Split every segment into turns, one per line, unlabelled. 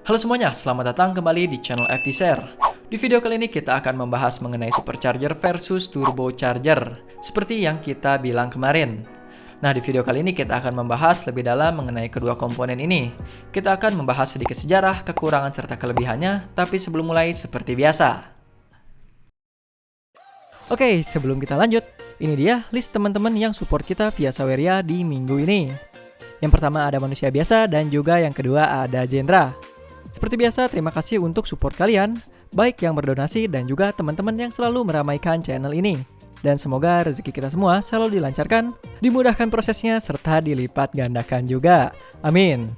Halo semuanya, selamat datang kembali di channel FT Share. Di video kali ini kita akan membahas mengenai supercharger versus turbocharger, seperti yang kita bilang kemarin. Nah, di video kali ini kita akan membahas lebih dalam mengenai kedua komponen ini. Kita akan membahas sedikit sejarah, kekurangan serta kelebihannya, tapi sebelum mulai seperti biasa. Oke, sebelum kita lanjut, ini dia list teman-teman yang support kita via Saweria di minggu ini. Yang pertama ada manusia biasa dan juga yang kedua ada Jendra. Seperti biasa, terima kasih untuk support kalian, baik yang berdonasi dan juga teman-teman yang selalu meramaikan channel ini. Dan semoga rezeki kita semua selalu dilancarkan, dimudahkan prosesnya, serta dilipat gandakan juga. Amin.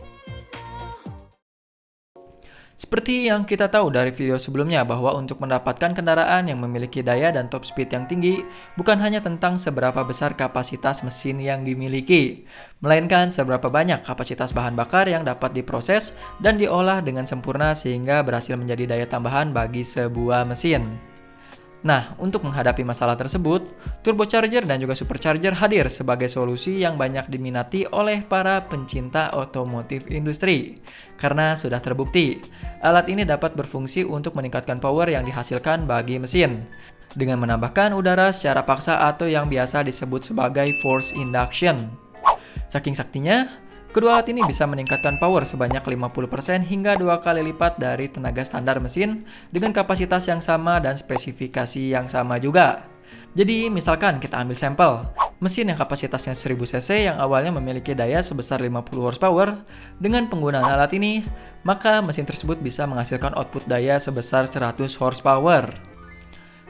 Seperti yang kita tahu dari video sebelumnya bahwa untuk mendapatkan kendaraan yang memiliki daya dan top speed yang tinggi bukan hanya tentang seberapa besar kapasitas mesin yang dimiliki, melainkan seberapa banyak kapasitas bahan bakar yang dapat diproses dan diolah dengan sempurna sehingga berhasil menjadi daya tambahan bagi sebuah mesin. Nah, untuk menghadapi masalah tersebut, turbocharger dan juga supercharger hadir sebagai solusi yang banyak diminati oleh para pencinta otomotif industri. Karena sudah terbukti, alat ini dapat berfungsi untuk meningkatkan power yang dihasilkan bagi mesin, dengan menambahkan udara secara paksa atau yang biasa disebut sebagai force induction. Saking saktinya, kedua alat ini bisa meningkatkan power sebanyak 50% hingga 2 kali lipat dari tenaga standar mesin dengan kapasitas yang sama dan spesifikasi yang sama juga. Jadi misalkan kita ambil sampel, mesin yang kapasitasnya 1000 cc yang awalnya memiliki daya sebesar 50 horsepower, dengan penggunaan alat ini, maka mesin tersebut bisa menghasilkan output daya sebesar 100 horsepower.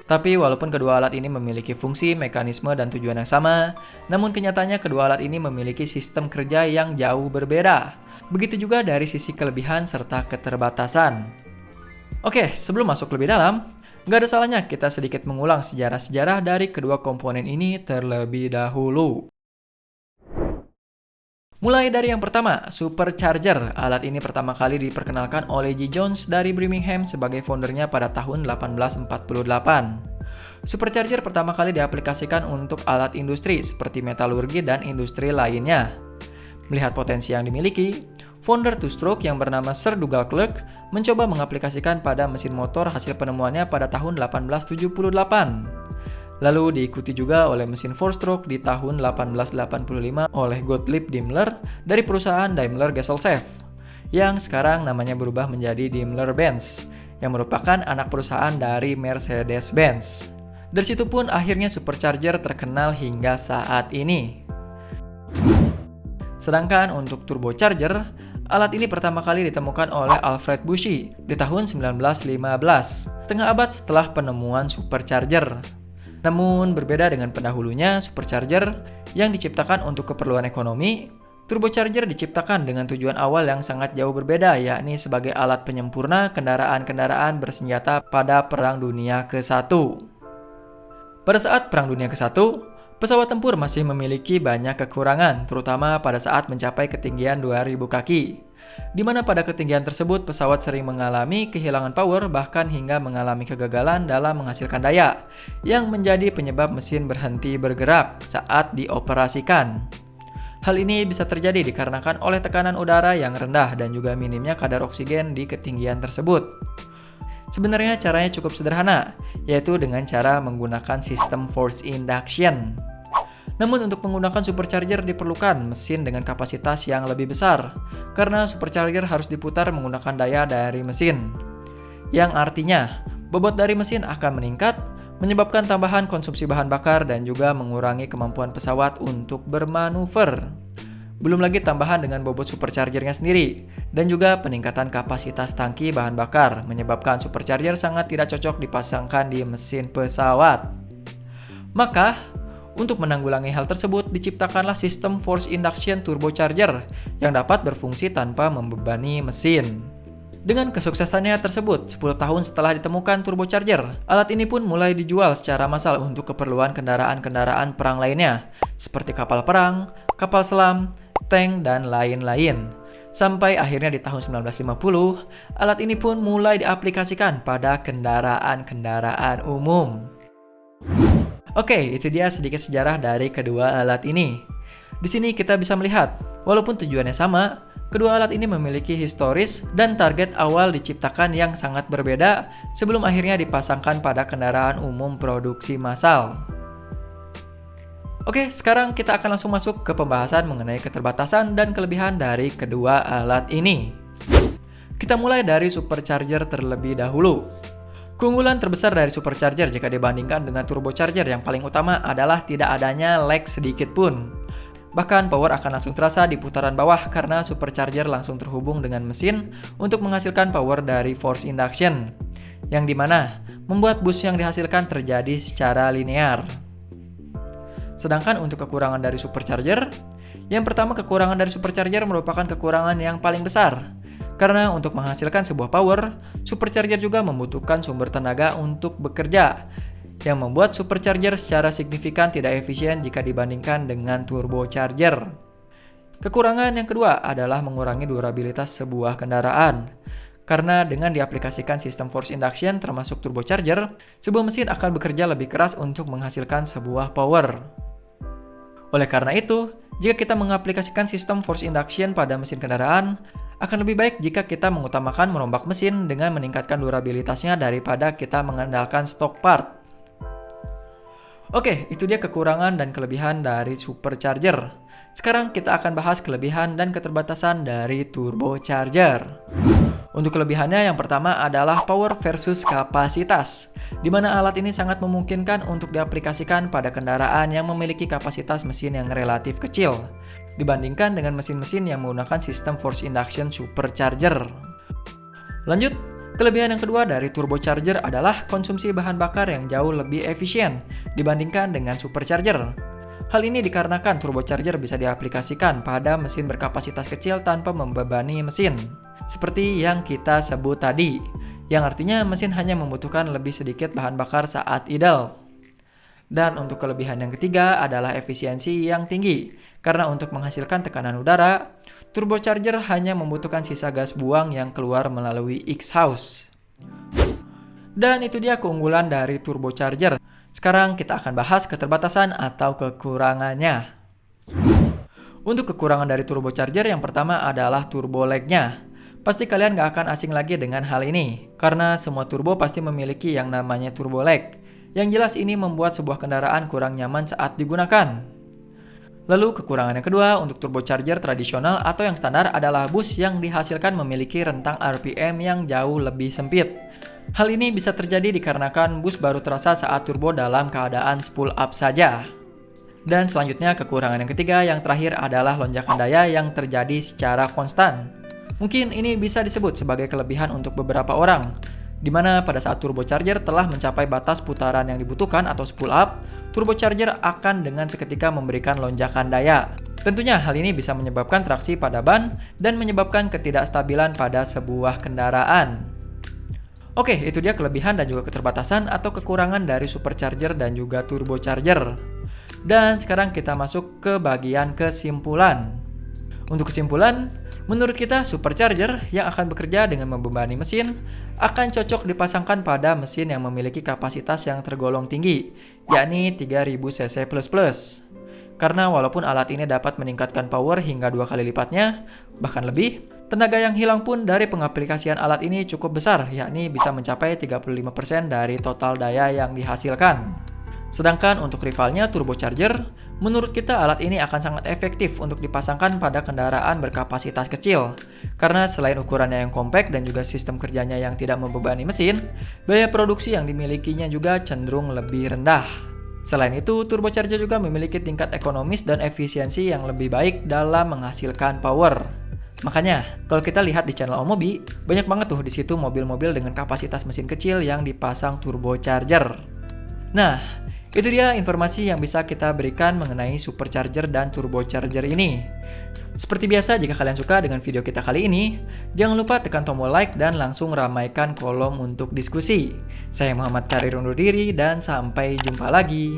Tapi walaupun kedua alat ini memiliki fungsi, mekanisme, dan tujuan yang sama, namun kenyataannya kedua alat ini memiliki sistem kerja yang jauh berbeda. Begitu juga dari sisi kelebihan serta keterbatasan. Oke, sebelum masuk lebih dalam, nggak ada salahnya kita sedikit mengulang sejarah-sejarah dari kedua komponen ini terlebih dahulu. Mulai dari yang pertama, supercharger. Alat ini pertama kali diperkenalkan oleh G. Jones dari Birmingham sebagai foundernya pada tahun 1848. Supercharger pertama kali diaplikasikan untuk alat industri seperti metalurgi dan industri lainnya. Melihat potensi yang dimiliki, founder two-stroke yang bernama Sir Dougal Clerk mencoba mengaplikasikan pada mesin motor hasil penemuannya pada tahun 1878. Lalu diikuti juga oleh mesin 4-stroke di tahun 1885 oleh Gottlieb Daimler dari perusahaan Daimler Gesellschaft, yang sekarang namanya berubah menjadi Daimler-Benz, yang merupakan anak perusahaan dari Mercedes-Benz. Dari situ pun akhirnya supercharger terkenal hingga saat ini. Sedangkan untuk turbocharger, alat ini pertama kali ditemukan oleh Alfred Bussche di tahun 1915, setengah abad setelah penemuan supercharger. Namun berbeda dengan pendahulunya, supercharger yang diciptakan untuk keperluan ekonomi, turbocharger diciptakan dengan tujuan awal yang sangat jauh berbeda, yakni sebagai alat penyempurna kendaraan-kendaraan bersenjata pada Perang Dunia ke-1. Pada saat Perang Dunia ke-1, pesawat tempur masih memiliki banyak kekurangan, terutama pada saat mencapai ketinggian 2000 kaki. Di mana pada ketinggian tersebut pesawat sering mengalami kehilangan power bahkan hingga mengalami kegagalan dalam menghasilkan daya yang menjadi penyebab mesin berhenti bergerak saat dioperasikan. Hal ini bisa terjadi dikarenakan oleh tekanan udara yang rendah dan juga minimnya kadar oksigen di ketinggian tersebut. Sebenarnya caranya cukup sederhana, yaitu dengan cara menggunakan sistem force induction. Namun untuk menggunakan supercharger diperlukan mesin dengan kapasitas yang lebih besar, karena supercharger harus diputar menggunakan daya dari mesin. Yang artinya, bobot dari mesin akan meningkat, menyebabkan tambahan konsumsi bahan bakar dan juga mengurangi kemampuan pesawat untuk bermanuver. Belum lagi tambahan dengan bobot superchargernya sendiri, dan juga peningkatan kapasitas tangki bahan bakar, menyebabkan supercharger sangat tidak cocok dipasangkan di mesin pesawat. Maka, untuk menanggulangi hal tersebut, diciptakanlah sistem force induction turbocharger yang dapat berfungsi tanpa membebani mesin. Dengan kesuksesannya tersebut, 10 tahun setelah ditemukan turbocharger, alat ini pun mulai dijual secara massal untuk keperluan kendaraan-kendaraan perang lainnya, seperti kapal perang, kapal selam, tank, dan lain-lain. Sampai akhirnya di tahun 1950, alat ini pun mulai diaplikasikan pada kendaraan-kendaraan umum. Oke, itu dia sedikit sejarah dari kedua alat ini. Di sini kita bisa melihat, walaupun tujuannya sama, Kedua alat ini memiliki historis dan target awal diciptakan yang sangat berbeda sebelum akhirnya dipasangkan pada kendaraan umum produksi massal. Oke, sekarang kita akan langsung masuk ke pembahasan mengenai keterbatasan dan kelebihan dari kedua alat ini. Kita mulai dari supercharger terlebih dahulu. Keunggulan terbesar dari supercharger jika dibandingkan dengan turbocharger yang paling utama adalah tidak adanya lag sedikit pun. Bahkan power akan langsung terasa di putaran bawah karena supercharger langsung terhubung dengan mesin untuk menghasilkan power dari force induction, yang dimana membuat boost yang dihasilkan terjadi secara linear. Sedangkan untuk kekurangan dari supercharger, yang pertama kekurangan dari supercharger merupakan kekurangan yang paling besar. Karena untuk menghasilkan sebuah power, supercharger juga membutuhkan sumber tenaga untuk bekerja, yang membuat supercharger secara signifikan tidak efisien jika dibandingkan dengan turbocharger. Kekurangan yang kedua adalah mengurangi durabilitas sebuah kendaraan. Karena dengan diaplikasikan sistem force induction termasuk turbocharger, sebuah mesin akan bekerja lebih keras untuk menghasilkan sebuah power. Oleh karena itu, jika kita mengaplikasikan sistem force induction pada mesin kendaraan, akan lebih baik jika kita mengutamakan merombak mesin dengan meningkatkan durabilitasnya daripada kita mengandalkan stock part. Oke, itu dia kekurangan dan kelebihan dari supercharger. Sekarang kita akan bahas kelebihan dan keterbatasan dari turbocharger. Untuk kelebihannya yang pertama adalah power versus kapasitas, di mana alat ini sangat memungkinkan untuk diaplikasikan pada kendaraan yang memiliki kapasitas mesin yang relatif kecil, dibandingkan dengan mesin-mesin yang menggunakan sistem force induction supercharger. Lanjut. Kelebihan yang kedua dari turbocharger adalah konsumsi bahan bakar yang jauh lebih efisien dibandingkan dengan supercharger. Hal ini dikarenakan turbocharger bisa diaplikasikan pada mesin berkapasitas kecil tanpa membebani mesin, seperti yang kita sebut tadi, yang artinya mesin hanya membutuhkan lebih sedikit bahan bakar saat idle. Dan untuk kelebihan yang ketiga adalah efisiensi yang tinggi, karena untuk menghasilkan tekanan udara, turbocharger hanya membutuhkan sisa gas buang yang keluar melalui exhaust. Dan itu dia keunggulan dari turbocharger. Sekarang kita akan bahas keterbatasan atau kekurangannya. Untuk kekurangan dari turbocharger yang pertama adalah turbo lag-nya. Pasti kalian gak akan asing lagi dengan hal ini, karena semua turbo pasti memiliki yang namanya turbo lag. Yang jelas ini membuat sebuah kendaraan kurang nyaman saat digunakan. Lalu kekurangan yang kedua untuk turbocharger tradisional atau yang standar adalah boost yang dihasilkan memiliki rentang RPM yang jauh lebih sempit. Hal ini bisa terjadi dikarenakan boost baru terasa saat turbo dalam keadaan spool up saja. Dan selanjutnya kekurangan yang ketiga yang terakhir adalah lonjakan daya yang terjadi secara konstan. Mungkin ini bisa disebut sebagai kelebihan untuk beberapa orang, di mana pada saat turbocharger telah mencapai batas putaran yang dibutuhkan atau spool up, turbocharger akan dengan seketika memberikan lonjakan daya. Tentunya hal ini bisa menyebabkan traksi pada ban dan menyebabkan ketidakstabilan pada sebuah kendaraan. Oke, itu dia kelebihan dan juga keterbatasan atau kekurangan dari supercharger dan juga turbocharger. Dan sekarang kita masuk ke bagian kesimpulan. Untuk kesimpulan, menurut kita, supercharger yang akan bekerja dengan membebani mesin akan cocok dipasangkan pada mesin yang memiliki kapasitas yang tergolong tinggi, yakni 3000 cc++. Karena walaupun alat ini dapat meningkatkan power hingga 2 kali lipatnya, bahkan lebih, tenaga yang hilang pun dari pengaplikasian alat ini cukup besar, yakni bisa mencapai 35% dari total daya yang dihasilkan. Sedangkan untuk rivalnya turbocharger, menurut kita alat ini akan sangat efektif untuk dipasangkan pada kendaraan berkapasitas kecil. Karena selain ukurannya yang kompak dan juga sistem kerjanya yang tidak membebani mesin, biaya produksi yang dimilikinya juga cenderung lebih rendah. Selain itu, turbocharger juga memiliki tingkat ekonomis dan efisiensi yang lebih baik dalam menghasilkan power. Makanya, kalau kita lihat di channel Omobi, banyak banget tuh di situ mobil-mobil dengan kapasitas mesin kecil yang dipasang turbocharger. Nah, itu dia informasi yang bisa kita berikan mengenai supercharger dan turbocharger ini. Seperti biasa, jika kalian suka dengan video kita kali ini, jangan lupa tekan tombol like dan langsung ramaikan kolom untuk diskusi. Saya Muhammad Karir undur diri dan sampai jumpa lagi.